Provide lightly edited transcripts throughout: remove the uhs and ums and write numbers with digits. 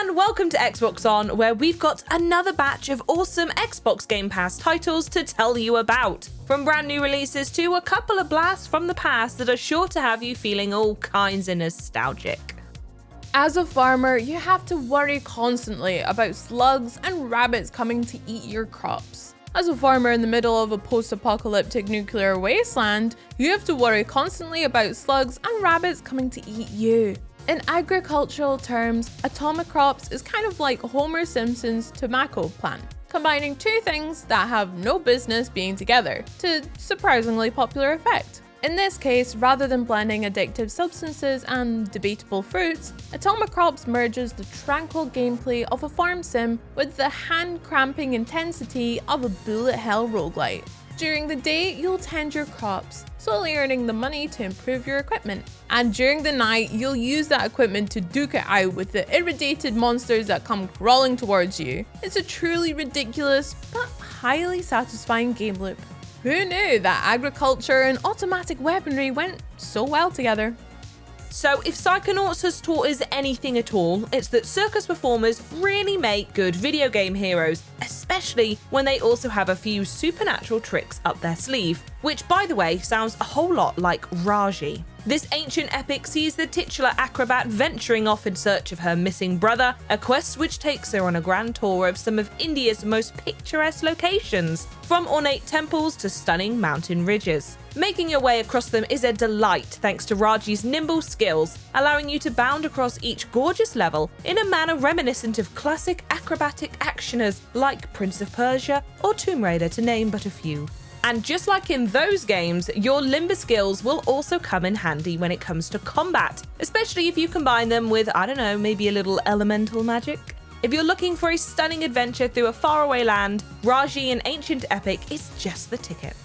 And welcome to Xbox On, where we've got another batch of awesome Xbox Game Pass titles to tell you about. From brand new releases to a couple of blasts from the past that are sure to have you feeling all kinds of nostalgic. As a farmer, you have to worry constantly about slugs and rabbits coming to eat your crops. As a farmer in the middle of a post-apocalyptic nuclear wasteland, you have to worry constantly about slugs and rabbits coming to eat you. In agricultural terms, atomic crops is kind of like Homer Simpson's tobacco plant, combining two things that have no business being together to surprisingly popular effect. In this case, rather than blending addictive substances and debatable fruits, Atomic Crops merges the tranquil gameplay of a farm sim with the hand-cramping intensity of a bullet hell roguelite. During the day, you'll tend your crops, slowly earning the money to improve your equipment. And during the night, you'll use that equipment to duke it out with the irradiated monsters that come crawling towards you. It's a truly ridiculous, but highly satisfying game loop. Who knew that agriculture and automatic weaponry went so well together? So if Psychonauts has taught us anything at all, it's that circus performers really make good video game heroes, especially when they also have a few supernatural tricks up their sleeve, which by the way sounds a whole lot like Raji. This ancient epic sees the titular acrobat venturing off in search of her missing brother, a quest which takes her on a grand tour of some of India's most picturesque locations, from ornate temples to stunning mountain ridges. Making your way across them is a delight thanks to Raji's nimble skills, allowing you to bound across each gorgeous level in a manner reminiscent of classic acrobatic actioners like Prince of Persia or Tomb Raider, to name but a few. And just like in those games, your limber skills will also come in handy when it comes to combat, especially if you combine them with, I don't know, maybe a little elemental magic. If you're looking for a stunning adventure through a faraway land, Raji, an ancient epic, is just the ticket.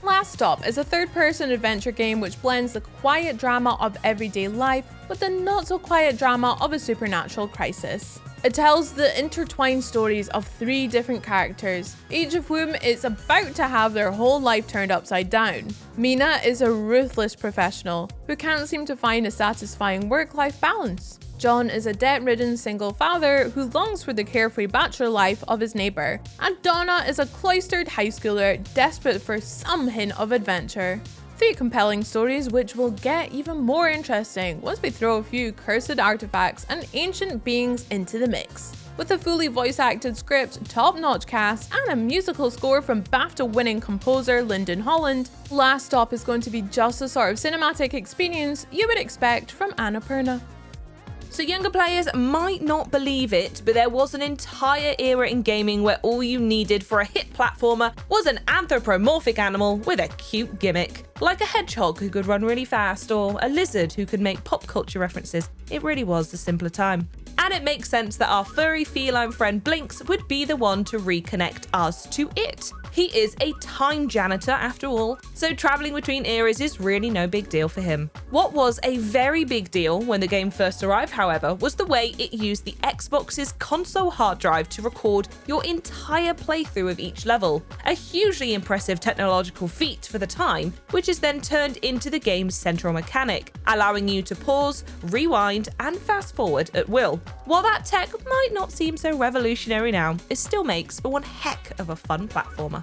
Last Stop is a third-person adventure game which blends the quiet drama of everyday life with the not-so-quiet drama of a supernatural crisis. It tells the intertwined stories of three different characters, each of whom is about to have their whole life turned upside down. Mina is a ruthless professional who can't seem to find a satisfying work-life balance. John is a debt-ridden single father who longs for the carefree bachelor life of his neighbour. And Donna is a cloistered high schooler desperate for some hint of adventure. Three compelling stories which will get even more interesting once we throw a few cursed artifacts and ancient beings into the mix. With a fully voice-acted script, top-notch cast, and a musical score from BAFTA-winning composer Lyndon Holland, Last Stop is going to be just the sort of cinematic experience you would expect from Annapurna. So younger players might not believe it, but there was an entire era in gaming where all you needed for a hit platformer was an anthropomorphic animal with a cute gimmick. Like a hedgehog who could run really fast, or a lizard who could make pop culture references. It really was a simpler time. And it makes sense that our furry feline friend Blinx would be the one to reconnect us to it. He is a time janitor after all, so traveling between eras is really no big deal for him. What was a very big deal when the game first arrived, however, was the way it used the Xbox's console hard drive to record your entire playthrough of each level. A hugely impressive technological feat for the time, which is then turned into the game's central mechanic, allowing you to pause, rewind, and fast forward at will. While that tech might not seem so revolutionary now, it still makes for one heck of a fun platformer.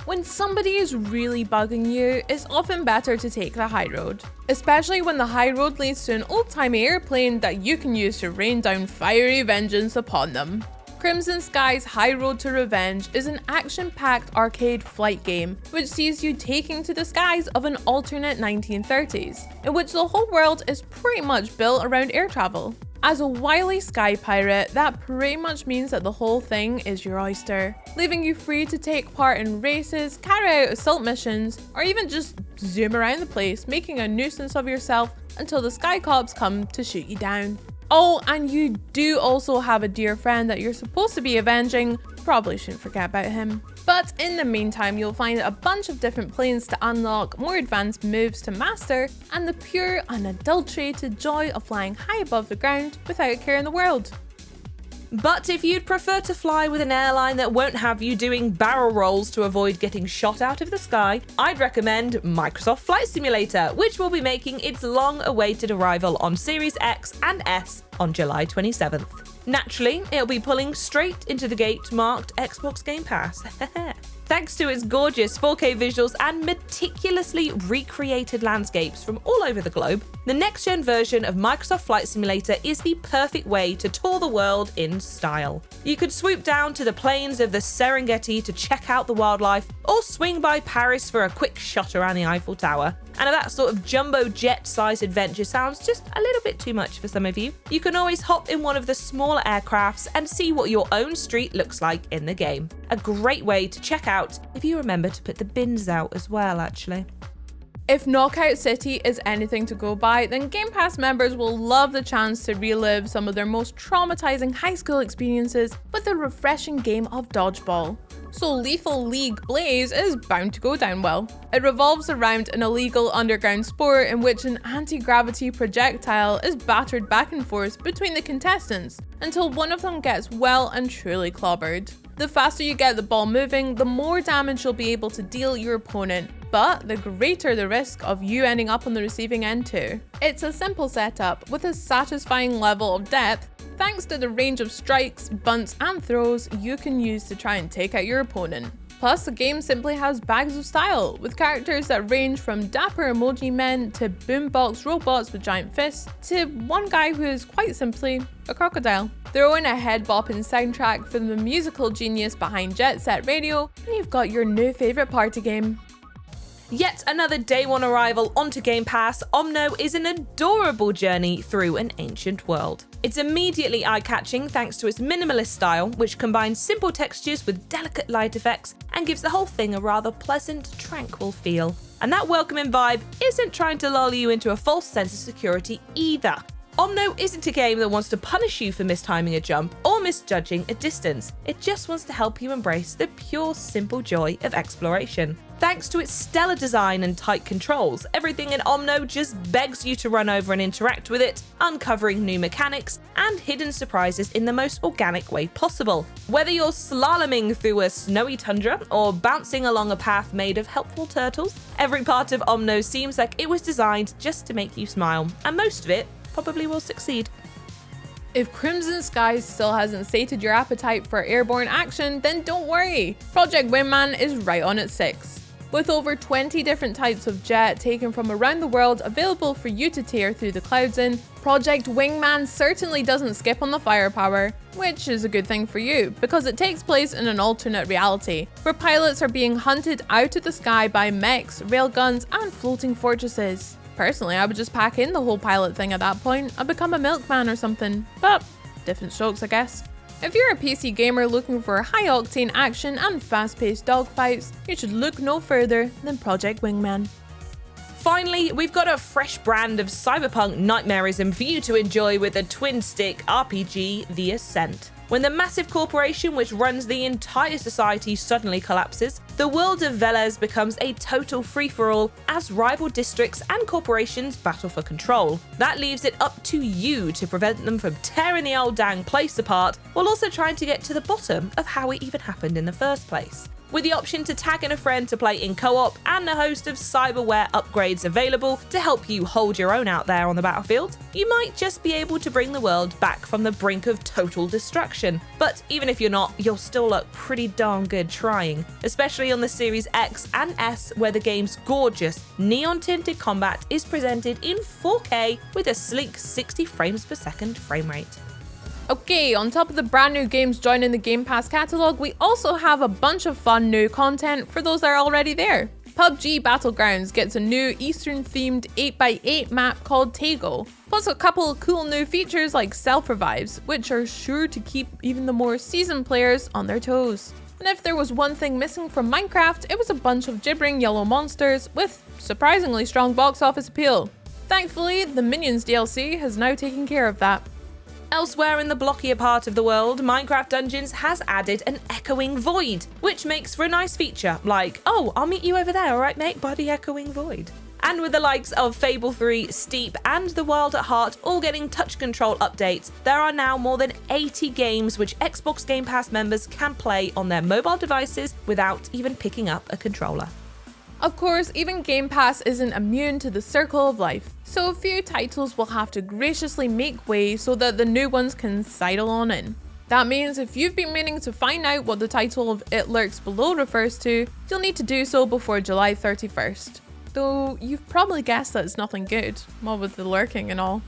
When somebody is really bugging you, it's often better to take the high road. Especially when the high road leads to an old-timey airplane that you can use to rain down fiery vengeance upon them. Crimson Sky's High Road to Revenge is an action-packed arcade flight game which sees you taking to the skies of an alternate 1930s, in which the whole world is pretty much built around air travel. As a wily sky pirate, that pretty much means that the whole thing is your oyster, leaving you free to take part in races, carry out assault missions, or even just zoom around the place, making a nuisance of yourself until the sky cops come to shoot you down. Oh, and you do also have a dear friend that you're supposed to be avenging. Probably shouldn't forget about him. But in the meantime, you'll find a bunch of different planes to unlock, more advanced moves to master, and the pure, unadulterated joy of flying high above the ground without a care in the world. But if you'd prefer to fly with an airline that won't have you doing barrel rolls to avoid getting shot out of the sky, I'd recommend Microsoft Flight Simulator, which will be making its long-awaited arrival on Series X and S on July 27th. Naturally, it'll be pulling straight into the gate marked Xbox Game Pass. Thanks to its gorgeous 4K visuals and meticulously recreated landscapes from all over the globe, the next-gen version of Microsoft Flight Simulator is the perfect way to tour the world in style. You could swoop down to the plains of the Serengeti to check out the wildlife, or swing by Paris for a quick shot around the Eiffel Tower. And if that sort of jumbo jet-sized adventure sounds just a little bit too much for some of you, you can always hop in one of the smaller aircrafts and see what your own street looks like in the game. A great way to check out if you remember to put the bins out as well, actually. If Knockout City is anything to go by, then Game Pass members will love the chance to relive some of their most traumatizing high school experiences with the refreshing game of Dodgeball. So Lethal League Blaze is bound to go down well. It revolves around an illegal underground sport in which an anti-gravity projectile is battered back and forth between the contestants until one of them gets well and truly clobbered. The faster you get the ball moving, the more damage you'll be able to deal your opponent, but the greater the risk of you ending up on the receiving end too. It's a simple setup with a satisfying level of depth thanks to the range of strikes, bunts and throws you can use to try and take out your opponent. Plus, the game simply has bags of style, with characters that range from dapper emoji men to boombox robots with giant fists, to one guy who is quite simply a crocodile. Throw in a head-bopping soundtrack from the musical genius behind Jet Set Radio, and you've got your new favourite party game. Yet another day one arrival onto Game Pass, Omno is an adorable journey through an ancient world. It's immediately eye-catching thanks to its minimalist style, which combines simple textures with delicate light effects and gives the whole thing a rather pleasant, tranquil feel. And that welcoming vibe isn't trying to lull you into a false sense of security either. Omno isn't a game that wants to punish you for mistiming a jump or misjudging a distance. It just wants to help you embrace the pure, simple joy of exploration. Thanks to its stellar design and tight controls, everything in Omno just begs you to run over and interact with it, uncovering new mechanics and hidden surprises in the most organic way possible. Whether you're slaloming through a snowy tundra or bouncing along a path made of helpful turtles, every part of Omno seems like it was designed just to make you smile, and most of it probably will succeed. If Crimson Skies still hasn't sated your appetite for airborne action, then don't worry, Project Wingman is right on at 6. With over 20 different types of jet taken from around the world available for you to tear through the clouds in, Project Wingman certainly doesn't skip on the firepower, which is a good thing for you, because it takes place in an alternate reality, where pilots are being hunted out of the sky by mechs, railguns, and floating fortresses. Personally, I would just pack in the whole pilot thing at that point and become a milkman or something, but different strokes, I guess. If you're a PC gamer looking for high-octane action and fast-paced dogfights, you should look no further than Project Wingman. Finally, we've got a fresh brand of cyberpunk nightmarism for you to enjoy with the twin-stick RPG, The Ascent. When the massive corporation which runs the entire society suddenly collapses, the world of Velez becomes a total free-for-all as rival districts and corporations battle for control. That leaves it up to you to prevent them from tearing the old dang place apart, while also trying to get to the bottom of how it even happened in the first place. With the option to tag in a friend to play in co-op and a host of cyberware upgrades available to help you hold your own out there on the battlefield, you might just be able to bring the world back from the brink of total destruction. But even if you're not, you'll still look pretty darn good trying, especially on the Series X and S, where the game's gorgeous, neon-tinted combat is presented in 4K with a sleek 60 frames per second frame rate. Okay, on top of the brand new games joining the Game Pass catalogue, we also have a bunch of fun new content for those that are already there. PUBG Battlegrounds gets a new Eastern-themed 8x8 map called Tego, plus a couple of cool new features like self-revives, which are sure to keep even the more seasoned players on their toes. And if there was one thing missing from Minecraft, it was a bunch of gibbering yellow monsters with surprisingly strong box office appeal. Thankfully, the Minions DLC has now taken care of that. Elsewhere in the blockier part of the world, Minecraft Dungeons has added an echoing void, which makes for a nice feature, like, oh, I'll meet you over there, alright mate, by the echoing void. And with the likes of Fable 3, Steep, and The Wild at Heart all getting touch control updates, there are now more than 80 games which Xbox Game Pass members can play on their mobile devices without even picking up a controller. Of course, even Game Pass isn't immune to the circle of life, so a few titles will have to graciously make way so that the new ones can sidle on in. That means if you've been meaning to find out what the title of It Lurks Below refers to, you'll need to do so before July 31st. Though you've probably guessed that it's nothing good, well, with the lurking and all.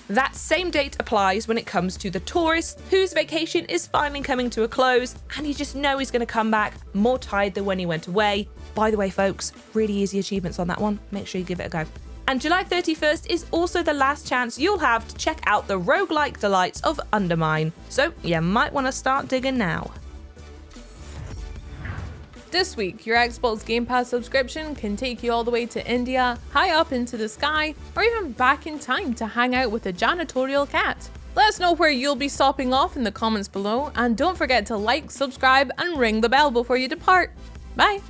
That same date applies when it comes to the tourist, whose vacation is finally coming to a close, and you just know he's going to come back more tired than when he went away. By the way, folks, really easy achievements on that one. Make sure you give it a go. And July 31st is also the last chance you'll have to check out the roguelike delights of Undermine, so you might want to start digging now. This week, your Xbox Game Pass subscription can take you all the way to India, high up into the sky, or even back in time to hang out with a janitorial cat. Let us know where you'll be stopping off in the comments below, and don't forget to like, subscribe, and ring the bell before you depart. Bye!